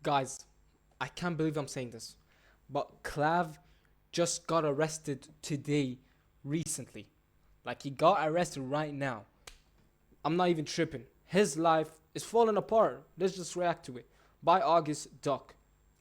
Guys, I can't believe I'm saying this, but Clav just got arrested today, recently. Like, he got arrested right now. I'm not even tripping. His life is falling apart. Let's just react to it. By AugustTheDuck.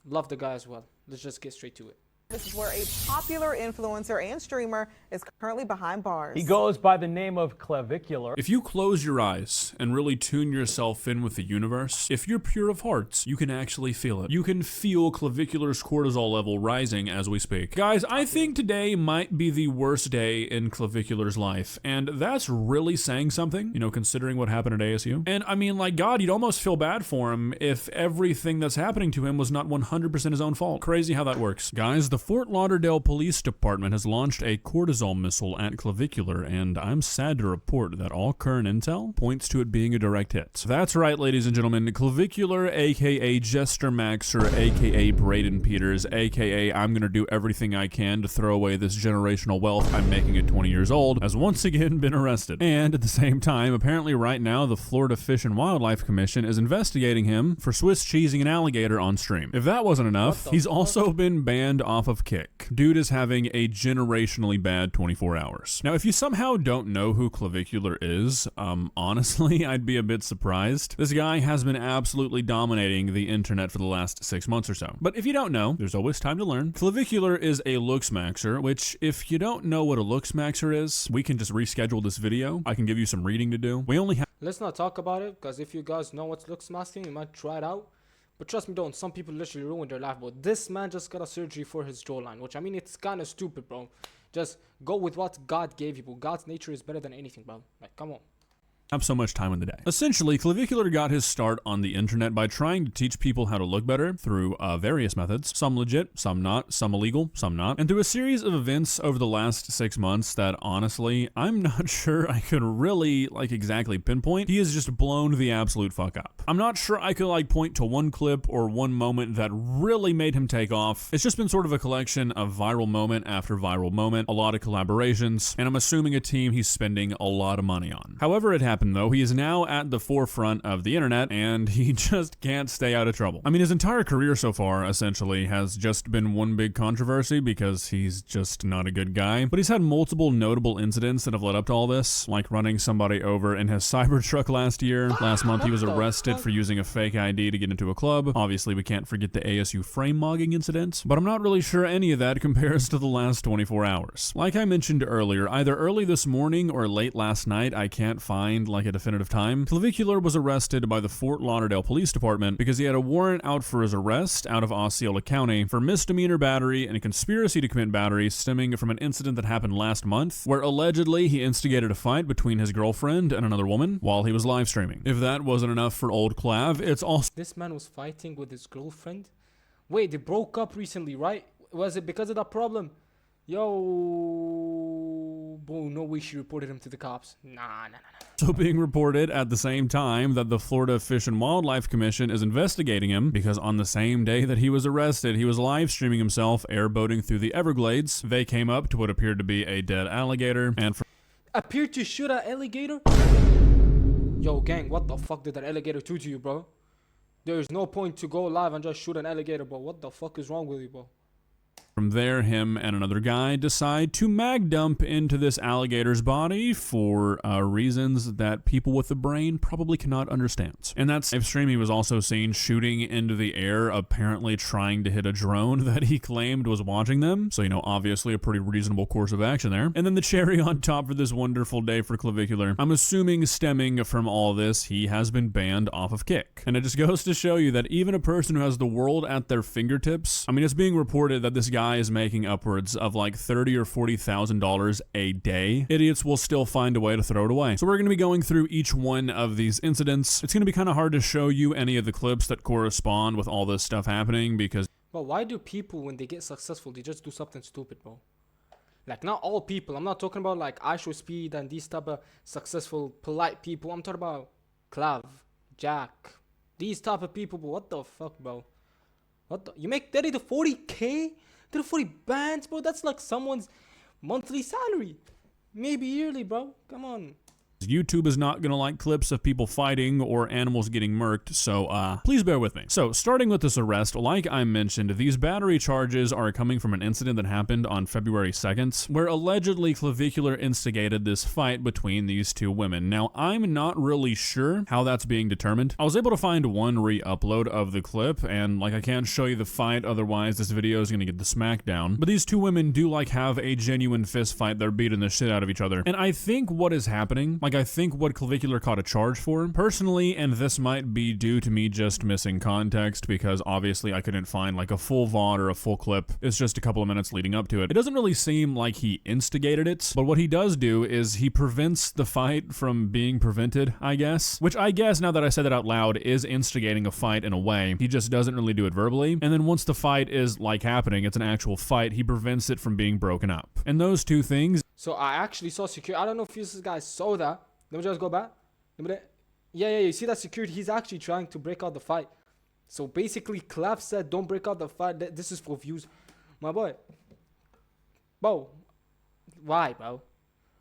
Love the guy as well. Let's just get straight to it. This is where a popular influencer and streamer is currently behind bars. He goes by the name of Clavicular. If you close your eyes and really tune yourself in with the universe, if you're pure of hearts, you can actually feel it. You can feel Clavicular's cortisol level rising as we speak. Guys, I think today might be the worst day in Clavicular's life, and that's really saying something, you know, considering what happened at ASU. And I mean, like, God, you'd almost feel bad for him if everything that's happening to him was not 100% his own fault. Crazy how that works. Guys, the Fort Lauderdale Police Department has launched a cortisol missile at Clavicular, and I'm sad to report that all current intel points to it being a direct hit. That's right, ladies and gentlemen, Clavicular, aka Jester Maxer, aka Braden Peters, aka I'm gonna do everything I can to throw away this generational wealth I'm making at 20 years old, has once again been arrested. And at the same time, apparently right now, the Florida Fish and Wildlife Commission is investigating him for Swiss cheesing an alligator on stream. If that wasn't enough, he's also been banned off of Kick. Dude is having a generationally bad 24 hours. Now, if you somehow don't know who Clavicular is, honestly, I'd be a bit surprised. This guy has been absolutely dominating the internet for the last 6 months or so. But if you don't know, there's always time to learn. Clavicular is a looks maxer, which if you don't know what a looks maxer is, we can just reschedule this video. I can give you some reading to do. We only have— Let's not talk about it, because if you guys know what's looks masking, you might try it out. But trust me, don't. Some people literally ruined their life, bro. This man just got a surgery for his jawline, which, I mean, it's kind of stupid, bro. Just go with what God gave you, bro. God's nature is better than anything, bro. Like, come on. Have so much time in the day. Essentially, Clavicular got his start on the internet by trying to teach people how to look better through various methods, some legit, some not, some illegal, some not, and through a series of events over the last 6 months that honestly, I'm not sure I could really exactly pinpoint. He has just blown the absolute fuck up. I'm not sure I could point to one clip or one moment that really made him take off. It's just been sort of a collection of viral moment after viral moment, a lot of collaborations, and I'm assuming a team he's spending a lot of money on. However it happened though, he is now at the forefront of the internet and he just can't stay out of trouble. I mean, his entire career so far essentially has just been one big controversy because he's just not a good guy. But he's had multiple notable incidents that have led up to all this, like running somebody over in his Cybertruck last year. Last month he was arrested for using a fake ID to get into a club. Obviously we can't forget the ASU frame mogging incident, but I'm not really sure any of that compares to the last 24 hours. Like I mentioned earlier, either early this morning or late last night, I can't find a definitive time, Clavicular was arrested by the Fort Lauderdale Police Department because he had a warrant out for his arrest out of Osceola County for misdemeanor battery and a conspiracy to commit battery stemming from an incident that happened last month where allegedly he instigated a fight between his girlfriend and another woman while he was live streaming. If that wasn't enough for old Clav, it's also— This man was fighting with his girlfriend? Wait, they broke up recently, right? Was it because of that problem? Yo, bro, no way she reported him to the cops. Nah. So being reported at the same time that the Florida Fish and Wildlife Commission is investigating him because on the same day that he was arrested, he was live streaming himself airboating through the Everglades. They came up to what appeared to be a dead alligator and appeared to shoot an alligator? Yo, gang, what the fuck did that alligator do to you, bro? There is no point to go live and just shoot an alligator, bro. What the fuck is wrong with you, bro? From there, him and another guy decide to mag dump into this alligator's body for reasons that people with a brain probably cannot understand. In that live stream, he was also seen shooting into the air, apparently trying to hit a drone that he claimed was watching them. So, you know, obviously a pretty reasonable course of action there. And then the cherry on top for this wonderful day for Clavicular, I'm assuming stemming from all this, he has been banned off of Kick. And it just goes to show you that even a person who has the world at their fingertips, I mean, it's being reported that this guy is making upwards of like $30,000 or $40,000 a day. Idiots will still find a way to throw it away. So we're going to be going through each one of these incidents. It's going to be kind of hard to show you any of the clips that correspond with all this stuff happening because— But why do people, when they get successful, they just do something stupid, bro? Like, not all people. I'm not talking about like iShowSpeed and these type of successful, polite people. I'm talking about Clav, Jack, these type of people. But what the fuck, bro? You make 30 to 40K? 30 to 40 bands, bro? That's like someone's monthly salary. Maybe yearly, bro. Come on. YouTube is not going to like clips of people fighting or animals getting murked, so please bear with me. So starting with this arrest, like I mentioned, these battery charges are coming from an incident that happened on February 2nd, where allegedly Clavicular instigated this fight between these two women. Now, I'm not really sure how that's being determined. I was able to find one re-upload of the clip, and like I can't show you the fight, otherwise this video is going to get the smackdown. But these two women do like have a genuine fist fight. They're beating the shit out of each other. And I think what is happening, like I think what Clavicular caught a charge for, personally, and this might be due to me just missing context because obviously I couldn't find like a full VOD or a full clip. It's just a couple of minutes leading up to it. It doesn't really seem like he instigated it, but what he does do is he prevents the fight from being prevented, I guess. Which I guess, now that I said it out loud, is instigating a fight in a way. He just doesn't really do it verbally. And then once the fight is like happening, it's an actual fight, he prevents it from being broken up. And those two things. So I actually saw security. I don't know if you guys saw that. Let me just go back. Yeah, you see that security? He's actually trying to break out the fight. So basically, Clav said, don't break out the fight. This is for views. My boy. Bro. Why, bro?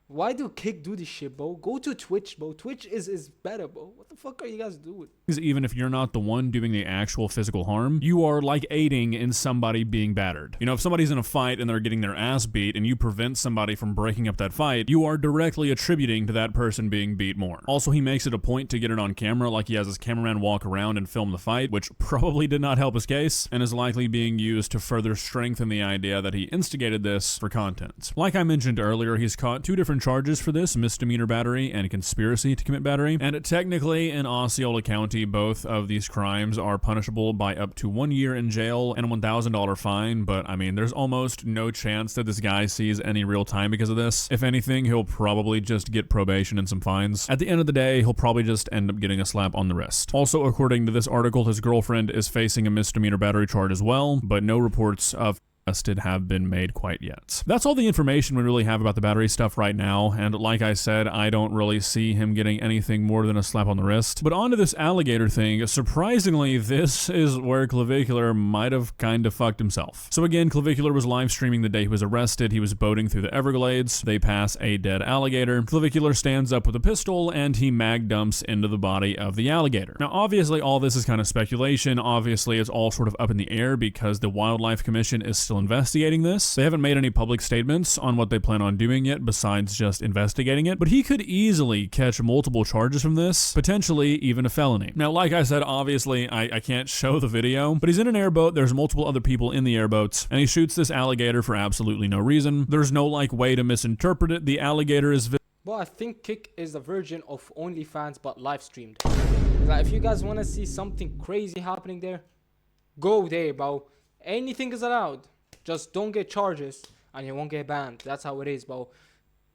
Why do Kick do this shit, bro? Go to Twitch, bro. Twitch is better, bro. What the fuck are you guys doing? Even if you're not the one doing the actual physical harm, you are like aiding in somebody being battered. You know, if somebody's in a fight and they're getting their ass beat and you prevent somebody from breaking up that fight, you are directly attributing to that person being beat more. Also, he makes it a point to get it on camera, like he has his cameraman walk around and film the fight, which probably did not help his case and is likely being used to further strengthen the idea that he instigated this for content. Like I mentioned earlier, he's caught two different charges for this: misdemeanor battery and conspiracy to commit battery. And technically in Osceola County, both of these crimes are punishable by up to 1 year in jail and a $1,000 fine. But I mean, there's almost no chance that this guy sees any real time because of this. If anything, he'll probably just get probation and some fines. At the end of the day, he'll probably just end up getting a slap on the wrist. Also, according to this article, his girlfriend is facing a misdemeanor battery charge as well, but no reports of arrested have been made quite yet. That's all the information we really have about the battery stuff right now, and like I said, I don't really see him getting anything more than a slap on the wrist. But onto this alligator thing, surprisingly, this is where Clavicular might have kind of fucked himself. So again, Clavicular was live streaming the day he was arrested. He was boating through the Everglades. They pass a dead alligator. Clavicular stands up with a pistol and he mag dumps into the body of the alligator. Now obviously all this is kind of speculation. Obviously it's all sort of up in the air because the Wildlife Commission is still investigating this. They haven't made any public statements on what they plan on doing yet besides just investigating it, but he could easily catch multiple charges from this, potentially even a felony. Now, like I said, obviously I can't show the video, but he's in an airboat, there's multiple other people in the airboats, and he shoots this alligator for absolutely no reason. There's no like way to misinterpret it. The alligator is Well, I think Kick is the version of OnlyFans but live streamed. Like, if you guys want to see something crazy happening there, go there, bro. Anything is allowed. Just don't get charges and you won't get banned. That's how it is, bro.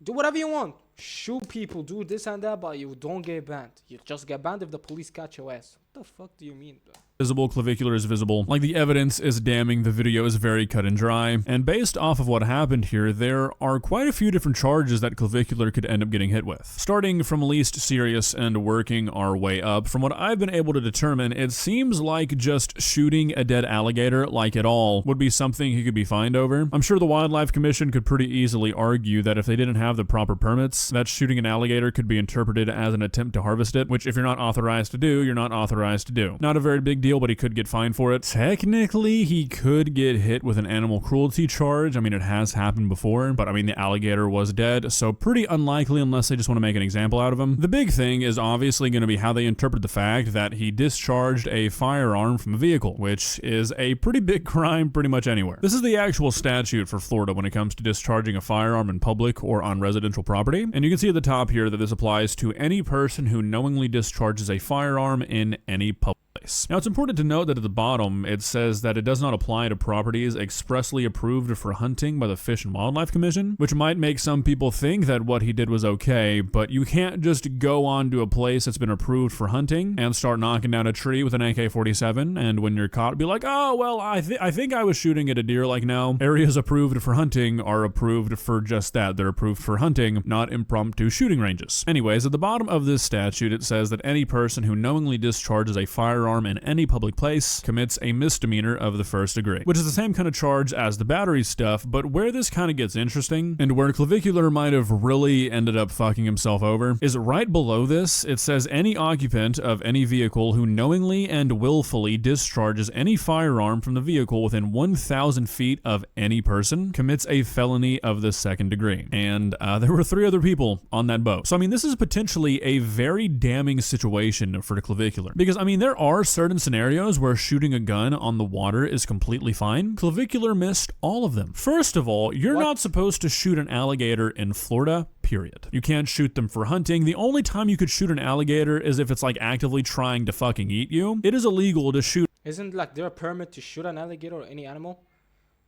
Do whatever you want. Shoot people, do this and that, but you don't get banned. You just get banned if the police catch your ass. What the fuck do you mean, bro? visible, Clavicular is visible. Like, the evidence is damning, the video is very cut and dry, and based off of what happened here, there are quite a few different charges that Clavicular could end up getting hit with. Starting from least serious and working our way up, from what I've been able to determine, it seems like just shooting a dead alligator, like at all, would be something he could be fined over. I'm sure the Wildlife Commission could pretty easily argue that if they didn't have the proper permits, that shooting an alligator could be interpreted as an attempt to harvest it, which if you're not authorized to do, you're not authorized to do. Not a very big deal, but he could get fined for it. Technically, he could get hit with an animal cruelty charge. I mean, it has happened before, but I mean, the alligator was dead, so pretty unlikely unless they just want to make an example out of him. The big thing is obviously going to be how they interpret the fact that he discharged a firearm from a vehicle, which is a pretty big crime pretty much anywhere. This is the actual statute for Florida when it comes to discharging a firearm in public or on residential property, and you can see at the top here that this applies to any person who knowingly discharges a firearm in any public place. Now, it's important to note that at the bottom it says that it does not apply to properties expressly approved for hunting by the Fish and Wildlife Commission, which might make some people think that what he did was okay, but you can't just go on to a place that's been approved for hunting and start knocking down a tree with an AK-47, and when you're caught, be like, oh, well, I think I was shooting at a deer. Like, no, areas approved for hunting are approved for just that. They're approved for hunting, not impromptu shooting ranges. Anyways, at the bottom of this statute, it says that any person who knowingly discharges a firearm firearm in any public place commits a misdemeanor of the first degree, which is the same kind of charge as the battery stuff, but where this kind of gets interesting, and where Clavicular might have really ended up fucking himself over, is right below this. It says any occupant of any vehicle who knowingly and willfully discharges any firearm from the vehicle within 1,000 feet of any person commits a felony of the second degree. And there were 3 other people on that boat. So I mean, this is potentially a very damning situation for the Clavicular, because I mean, there are certain scenarios where shooting a gun on the water is completely fine. Clavicular missed all of them. First of all, you're not supposed to shoot an alligator in Florida, period. You can't shoot them for hunting. The only time you could shoot an alligator is if it's like actively trying to fucking eat you. It is illegal to shoot. Isn't like there a permit to shoot an alligator or any animal?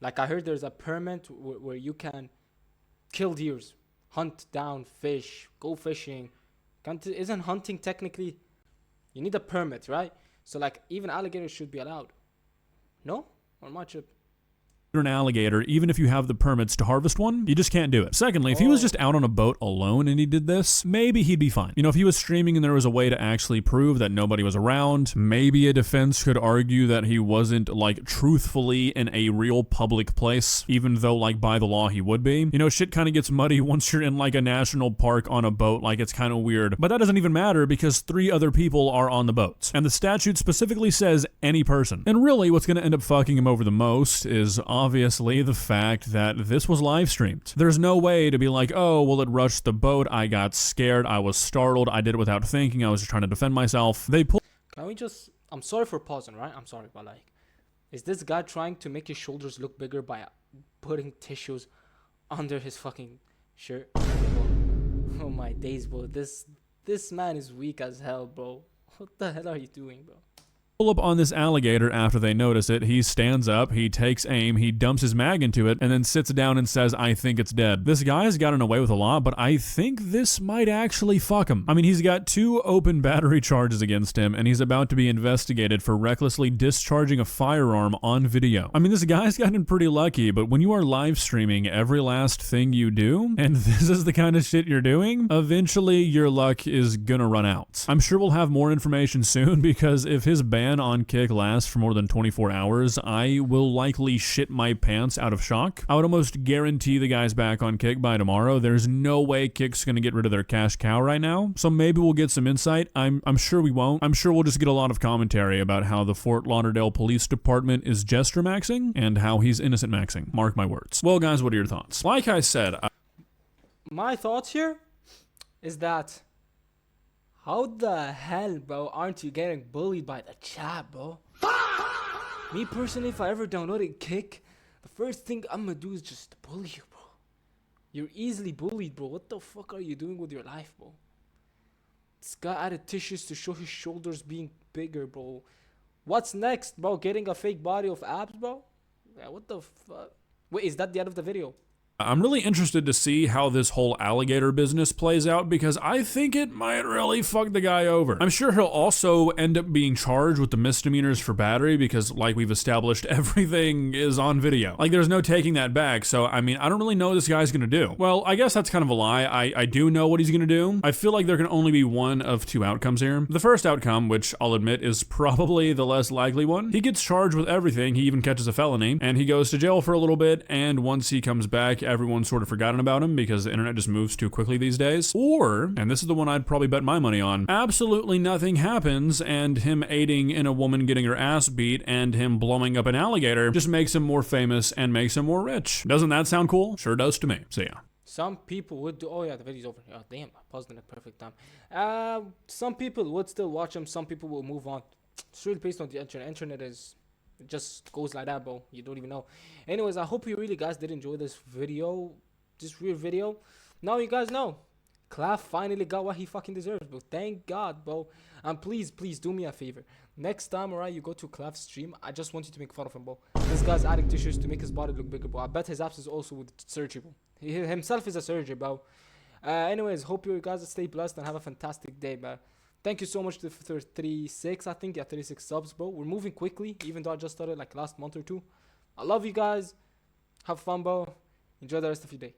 Like I heard there's a permit where you can kill deers, hunt down fish, go fishing. Isn't hunting technically, you need a permit, right? So like even alligators should be allowed. No? Or much of An alligator, even if you have the permits to harvest one, you just can't do it. Secondly, if he was just out on a boat alone and he did this, maybe he'd be fine. You know, if he was streaming and there was a way to actually prove that nobody was around, maybe a defense could argue that he wasn't like truthfully in a real public place, even though like by the law he would be. You know, shit kind of gets muddy once you're in like a national park on a boat, like it's kind of weird. But that doesn't even matter because 3 other people are on the boats. And the statute specifically says any person. And really what's going to end up fucking him over the most is obviously the fact that this was live streamed. There's no way to be like, oh, well, it rushed the boat, I got scared, I was startled, I did it without thinking, I was just trying to defend myself. They pulled. Can we just, I'm sorry for pausing, right? I'm sorry, but like, is this guy trying to make his shoulders look bigger by putting tissues under his fucking shirt? Oh my days, bro. This man is weak as hell, bro. What the hell are you doing, bro? Pull up on this alligator after they notice it. He stands up, he takes aim, he dumps his mag into it, and then sits down and says, I think it's dead. This guy's gotten away with a lot, but I think this might actually fuck him. I mean, he's got 2 open battery charges against him, and he's about to be investigated for recklessly discharging a firearm on video. I mean, this guy's gotten pretty lucky, but when you are live streaming every last thing you do, and this is the kind of shit you're doing, eventually your luck is gonna run out. I'm sure we'll have more information soon, because if his ban on Kick lasts for more than 24 hours, I will likely shit my pants out of shock. I would almost guarantee the guy's back on Kick by tomorrow. There's no way Kick's gonna get rid of their cash cow right now, so maybe we'll get some insight. I'm sure we won't. I'm sure we'll just get a lot of commentary about how the Fort Lauderdale Police Department is gesture maxing and how he's innocent maxing. Mark my words. Well, guys, what are your thoughts? Like I said, My thoughts here is that how the hell, bro, aren't you getting bullied by the chat, bro? Me personally, if I ever downloaded Kick, the first thing I'm gonna do is just bully you, bro. You're easily bullied, bro. What the fuck are you doing with your life, bro? This guy added tissues to show his shoulders being bigger, bro. What's next, bro? Getting a fake body of abs, bro? Yeah, what the fuck? Wait, is that the end of the video? I'm really interested to see how this whole alligator business plays out because I think it might really fuck the guy over. I'm sure he'll also end up being charged with the misdemeanors for battery because, like we've established, everything is on video. Like, there's no taking that back, so I mean, I don't really know what this guy's gonna do. Well, I guess that's kind of a lie. I do know what he's gonna do. I feel like there can only be one of 2 outcomes here. The first outcome, which I'll admit is probably the less likely one, he gets charged with everything, he even catches a felony, and he goes to jail for a little bit, and once he comes back, everyone's sort of forgotten about him because the internet just moves too quickly these days. Or, and this is the one I'd probably bet my money on, absolutely nothing happens and him aiding in a woman getting her ass beat and him blowing up an alligator just makes him more famous and makes him more rich. Doesn't that sound cool? Sure does to me. So yeah. Some people would do. Oh yeah, the video's over. Oh damn, I paused in a perfect time. Some people would still watch them. Some people will move on. It's really based on the internet. Internet is, it just goes like that, bro. You don't even know. Anyways, I hope you really guys did enjoy this video, this weird video. Now you guys know, Clav finally got what he fucking deserves, bro. Thank God, bro. And please do me a favor. Next time, alright, you go to Clav's stream, I just want you to make fun of him, bro. This guy's adding tissues to make his body look bigger, bro. I bet his abs is also with surgery, bro. He himself is a surgeon, bro. Anyways, hope you guys stay blessed and have a fantastic day, man. Thank you so much for 36, I think. Yeah, 36 subs, bro. We're moving quickly, even though I just started like last month or 2. I love you guys. Have fun, bro. Enjoy the rest of your day.